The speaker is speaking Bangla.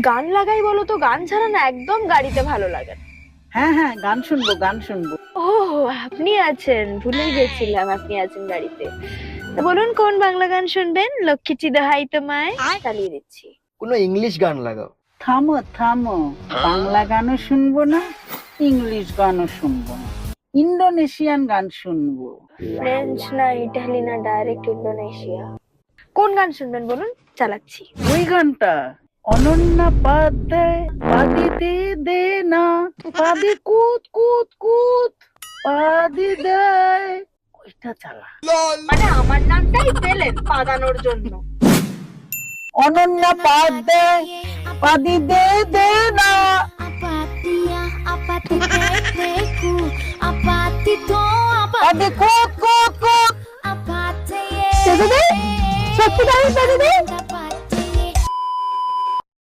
গান লাগাই বলো তো? গান ছাড়া না একদম গাড়িতে ভালো লাগে না। হ্যাঁ হ্যাঁ, গান শুনবো গান শুনবো। ও, আপনি আছেন, ভুলে গেছিলাম আপনি আছেন গাড়িতে। তো বলুন কোন বাংলা গান শুনবেন? লক্ষ্মী দোহাই তোমায় চালিয়ে দিচ্ছি। কোনো ইংলিশ গান লাগাও। থামো থামো, বাংলা গানও শুনবো না, ইংলিশ গানও শুনবো না, ইন্দোনেশিয়ান গান শুনবো। ফ্রেঞ্চ না ইটালি না ডাইরেক্ট ইন্দোনেশিয়া। কোন গান শুনবেন বলুন, চালাচ্ছি। ওই গানটা, অনন্যা পাধ্যায়, পাদি দে দে না, পাদি কুত কুত কুত, পাদি দেয়, ওইটা চালা। মানে আমার নামটাই পেলেন পাদানোর জন্য। অনন্যা পাধ্যায়, পাদি দে দে না। পাদি কুত কুত কুত। সত্যি গান,